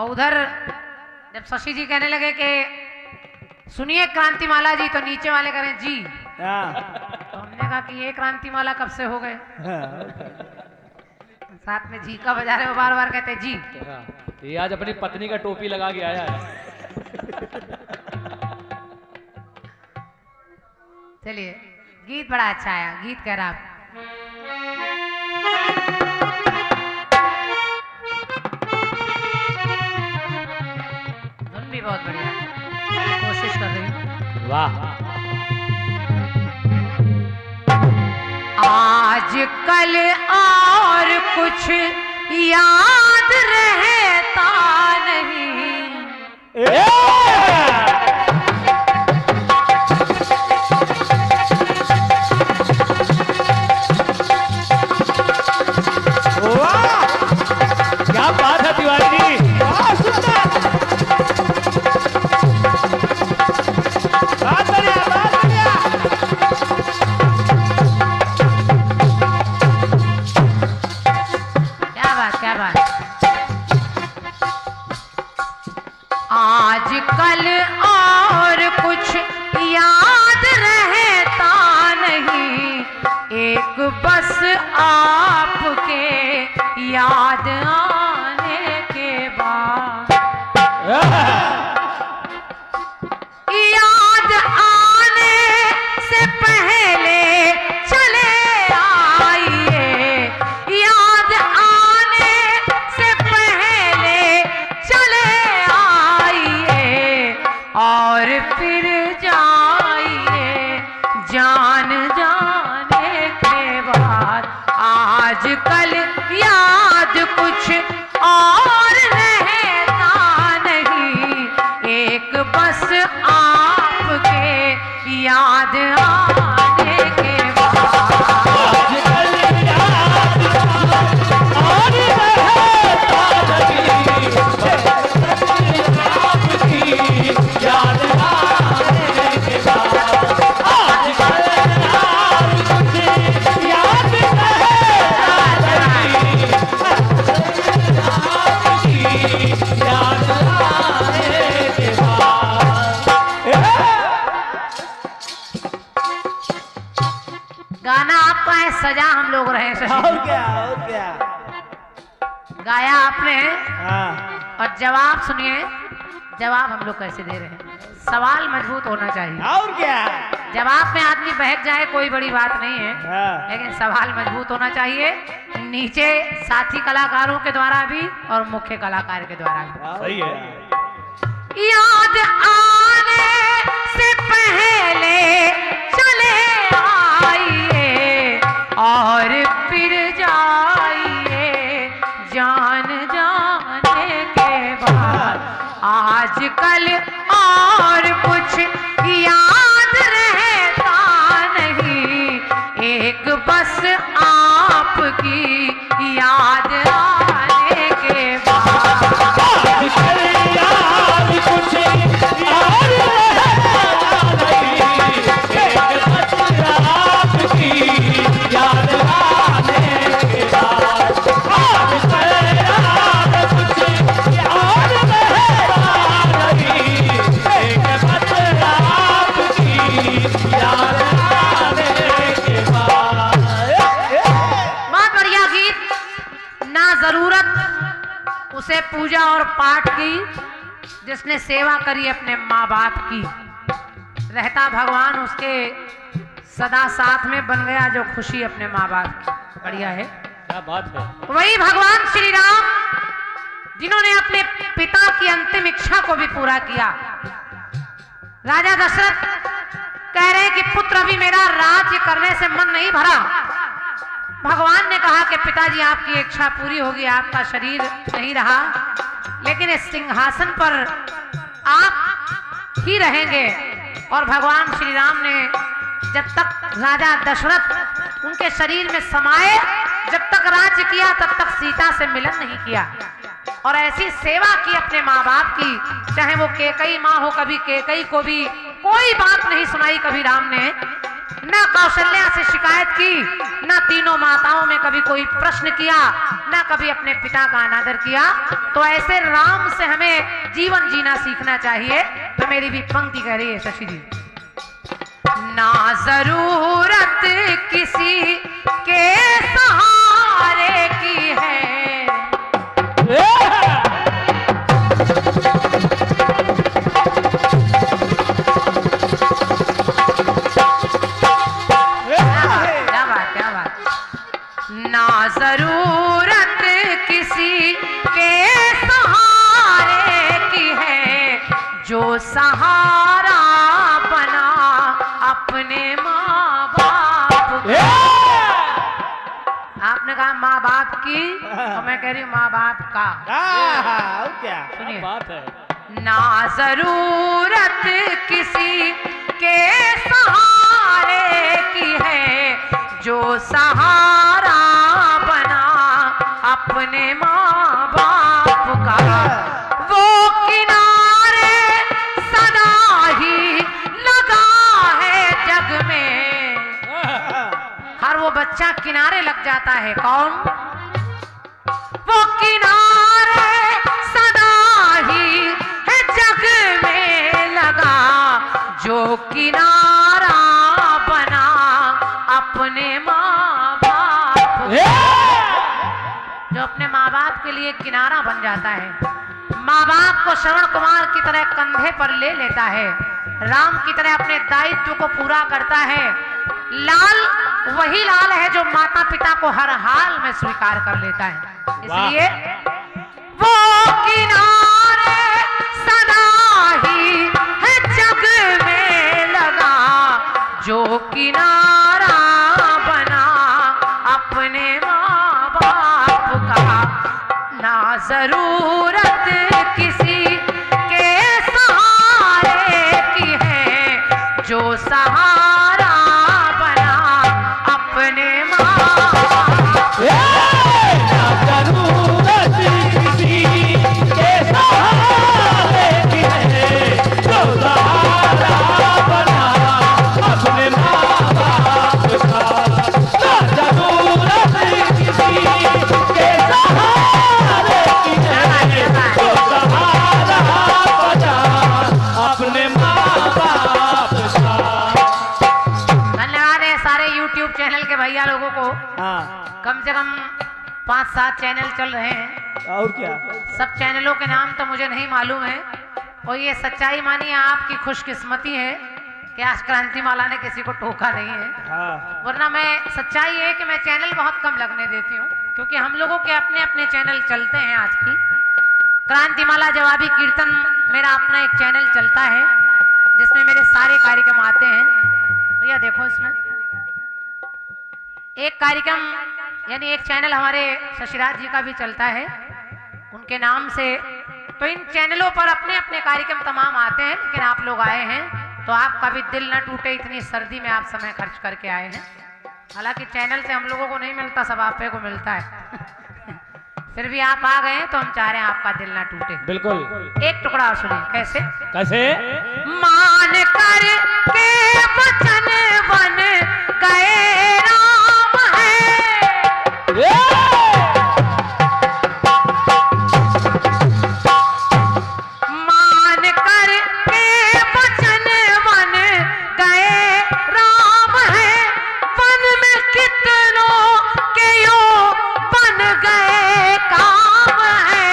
और उधर जब शशि जी कहने लगे कि सुनिए क्रांतिमाला जी, तो नीचे वाले करें जी। तो हमने कहा कि ये क्रांतिमाला कब से हो गए। साथ में जी का बजा रहे हो, बार बार कहते जी। ये आज अपनी पत्नी का टोपी लगा के आया है। चलिए, गीत बड़ा अच्छा आया, गीत कह रहा धुन भी बहुत बढ़िया, कोशिश कर रही हूँ। वाह। आज कल और कुछ याद रहता नहीं। क्या बात है तिवारी जी, बात बढ़िया, बात बढ़िया। क्या बात, क्या बात। आज कल और कुछ याद रहता नहीं, एक बस आपके याद आने के बाद। याद आने से पहले चले आइए, याद आने से पहले चले आइए, और फिर जाइए जान जाने के बाद। आज कल याद कुछ और रहता नहीं, एक बस आपके याद आने के बाद। गाना आपका है, सजा हम लोग रहे। और क्या, और क्या। गाया आपने, हाँ। और जवाब सुनिए, जवाब हम लोग कैसे दे रहे हैं। सवाल मजबूत होना चाहिए, और क्या। जवाब में आदमी बहक जाए कोई बड़ी बात नहीं है, हाँ। लेकिन सवाल मजबूत होना चाहिए। नीचे साथी कलाकारों के द्वारा भी और मुख्य कलाकार के द्वारा भी। सही है। याद आने से पहले चले आइए, और फिर जाइए जान जाने के बाद। आज कल और कुछ याद रहता नहीं, एक बस आपकी याद आने के बाद। उसे पूजा और पाठ की, जिसने सेवा करी अपने माँ बाप की, रहता भगवान उसके सदा साथ में, बन गया जो खुशी अपने माँ बाप की। बढ़िया है, क्या बात है। वही भगवान श्री राम जिन्होंने अपने पिता की अंतिम इच्छा को भी पूरा किया। राजा दशरथ कह रहे हैं कि पुत्र अभी मेरा राज्य करने से मन नहीं भरा। भगवान ने कहा कि पिताजी आपकी इच्छा पूरी होगी, आपका शरीर नहीं रहा, लेकिन इस सिंहासन पर आप ही रहेंगे। और भगवान श्री राम ने जब तक राजा दशरथ उनके शरीर में समाये, जब तक राज्य किया, तब तक सीता से मिलन नहीं किया, और ऐसी सेवा की अपने माँ बाप की। चाहे वो केकई माँ हो, कभी केकई को भी कोई बात नहीं सुनाई कभी राम ने, न कौशल्या से शिकायत की, न ना तीनों माताओं में कभी कोई प्रश्न किया, ना कभी अपने पिता का अनादर किया। तो ऐसे राम से हमें जीवन जीना सीखना चाहिए। तो मेरी भी पंक्ति कह रही है शशि जी, ना जरूरत किसी के सहारे की है, ना जरूरत किसी के सहारे की है, जो सहारा बना अपने माँ बाप का। आपने कहा माँ बाप की, तो मैं कह रही हूँ माँ बाप का। और क्या क्या बात है। ना जरूरत किसी के सहारे की है, जो सहारा बना अपने माँ बाप का। वो किनारे सदा ही लगा है जग में, हर वो बच्चा किनारे लग जाता है। कौन? वो किनारे सदा ही है जग में लगा, जो किनारा बना अपने माँ बाप, जो अपने माँ बाप के लिए किनारा बन जाता है, माँ बाप को श्रवण कुमार की तरह कंधे पर ले लेता है, राम की तरह अपने दायित्व को पूरा करता है। लाल वही लाल है जो माता पिता को हर हाल में स्वीकार कर लेता है। इसलिए वो किनारे सदा ही है जग में लगा, जो किनारा बना अपने माँ बाप का। ना जरूरत किसी के सहारे की है, जो सहारा बना अपने माँ बाप। जरूरत किसी के सहारे की है, जो सहारा बना अपने माँ बाप का। जरूरत किसी के सहारे की है, जो सहारा बना अपने माँ बाप का। धन्यवाद है सारे YouTube चैनल के भैया लोगों को। हाँ कम से कम 5-7 चैनल चल रहे हैं। और क्या सब चैनलों के नाम तो मुझे नहीं मालूम है, और ये सच्चाई मानिए आपकी खुशकिस्मती है कि आज क्रांतिमाला ने किसी को टोका नहीं है। हाँ वरना मैं सच्चाई है कि मैं चैनल बहुत कम लगने देती हूँ, क्योंकि हम लोगों के अपने अपने चैनल चलते हैं। आज की क्रांतिमाला जवाबी कीर्तन मेरा अपना एक चैनल चलता है, जिसमें मेरे सारे कार्यक्रम आते हैं। भैया देखो, इसमें एक कार्यक्रम यानी एक चैनल हमारे शशिराज जी का भी चलता है उनके नाम से। तो इन चैनलों पर अपने अपने कार्यक्रम तमाम आते हैं, लेकिन आप लोग आए हैं तो आपका भी दिल न टूटे, इतनी सर्दी में आप समय खर्च करके आए हैं। हालांकि चैनल से हम लोगों को नहीं मिलता, सब आपे को मिलता है फिर भी आप आ गए तो हम चाह रहे हैं आपका दिल ना टूटे। बिल्कुल। एक टुकड़ा और सुनिए कैसे। कैसे? मान कर के वचन बन गए राम है, मान कर के वचन बन गए राम है, वन में कितनों के यूं बन गए काम है,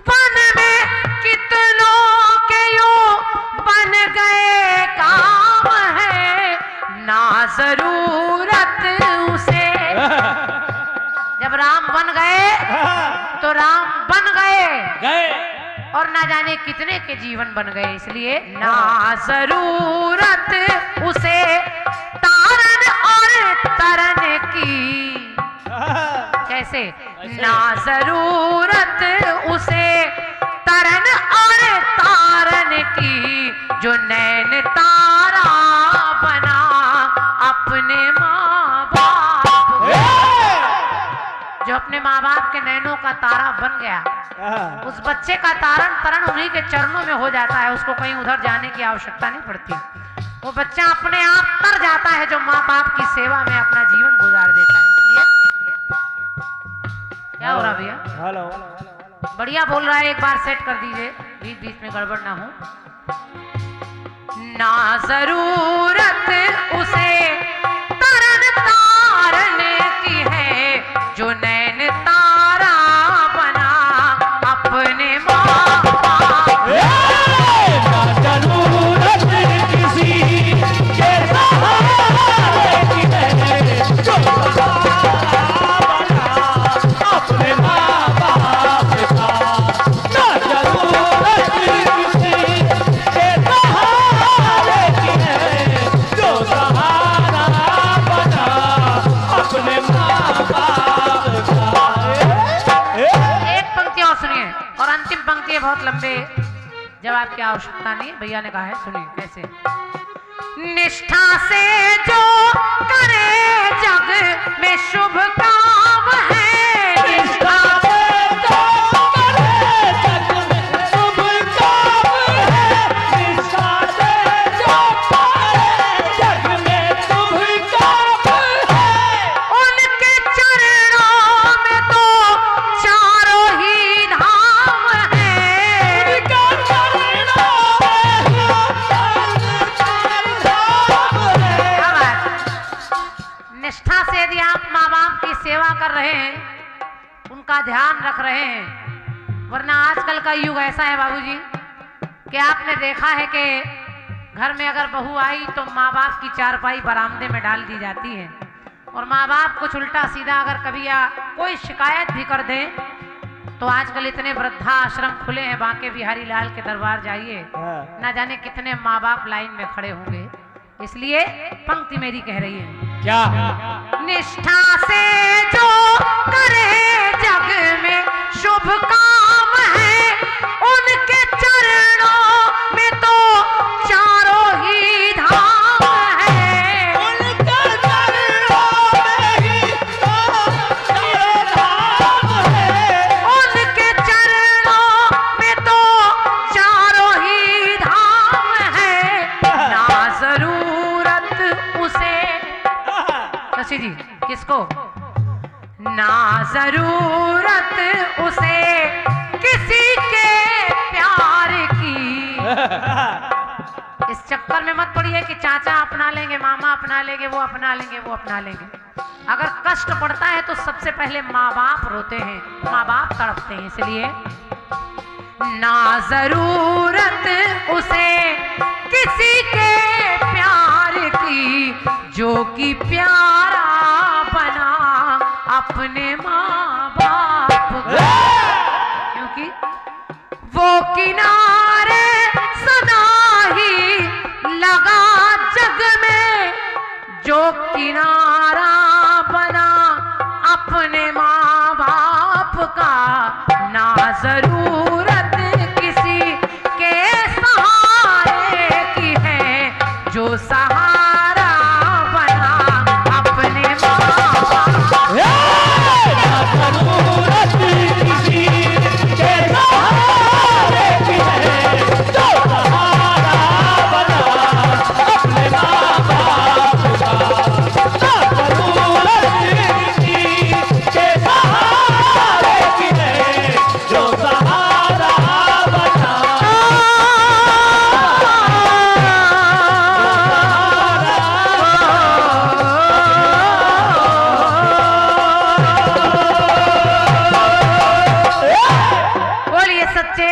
वन में कितनों के यूं बन गए काम है, ना जरूरत उसे। जब राम बन गए तो राम बन गए और ना जाने कितने के जीवन बन गए। इसलिए ना जरूरत उसे तारन और तरन की। कैसे? ना जरूरत उसे तरन और तारन की, जो नैन तारा बना अपने माँ बाप, जो अपने माँ बाप के नैनों का तारा बन गया। उस बच्चे का तारण तरण उन्हीं के चरणों में हो जाता है, उसको कहीं उधर जाने की आवश्यकता नहीं पड़ती। वो बच्चा अपने आप तर जाता है जो माँ बाप की सेवा में अपना जीवन गुजार देता है। इसलिए क्या हो रहा भैया? हेलो बढ़िया बोल रहा है, एक बार सेट कर दीजिए, बीच बीच में गड़बड़ ना हो। ना जरूरत उसे तरन तारने की है जो नैन तारा बना अपने माँ बाप। ना जरूरत किसी के सहारे की है जो सहारा बना अपने माँ बाप का। ना जरूरत किसी के सहारे की है जो सहारा बना अपने माँ बाप का। एक पंक्ति और सुनिए, और अंतिम पंक्ति है, बहुत लंबे जवाब की आवश्यकता नहीं, भैया ने कहा है, सुनिए कैसे। निष्ठा से जो करे जग में शुभ काम है, निष्ठा से जो करे जग में शुभ काम है, निष्ठा से जो करे जग में शुभ काम है। उनके चरणों में तो चारों ही धाम है। उनका चरणों में क्या बात? निष्ठा से यदि आप माँ बाप की सेवा कर रहे हैं, उनका ध्यान रख रहे हैं, वरना आजकल का युग ऐसा है बाबूजी कि आपने देखा है कि घर में अगर बहू आई तो माँ बाप की चारपाई बरामदे में डाल दी जाती है, और माँ बाप कुछ उल्टा सीधा अगर कभी या कोई शिकायत भी कर दे तो आजकल इतने वृद्धा आश्रम खुले हैं, बांके बिहारी लाल के दरबार जाइए, ना जाने कितने माँ बाप लाइन में खड़े होंगे। इसलिए पंक्ति मेरी कह रही है, क्या निष्ठा से जो करे जग में शुभ काम है, उनके चरणों में तो चारों ही धाम है। उनका चरणों में ही तो धाम है। उनके चरणों में तो चारों ही धाम है। ना जरूरत उसे, शशि जी किसको? ना जरूरत उसे किसी के प्यार की। इस चक्कर में मत पड़िए कि चाचा अपना लेंगे, मामा अपना लेंगे, वो अपना लेंगे, वो अपना लेंगे। अगर कष्ट पड़ता है तो सबसे पहले माँ बाप रोते हैं, माँ बाप तड़पते हैं। इसलिए ना जरूरत उसे किसी के प्यार की जो कि प्यारा बना अपने माँ बाप का। क्योंकि वो किनारे सदा ही लगा जग में जो किनारा बना अपने माँ बाप का। ना जरूरत किसी के सहारे की है जो सहारा बना अपने माँ बाप का। ना जरूरत किसी के सहारे की है जो सहारा बना अपने माँ बाप का। ना जरूरत किसी के सहारे की है जो सहारा बना। बोलिए सच्चे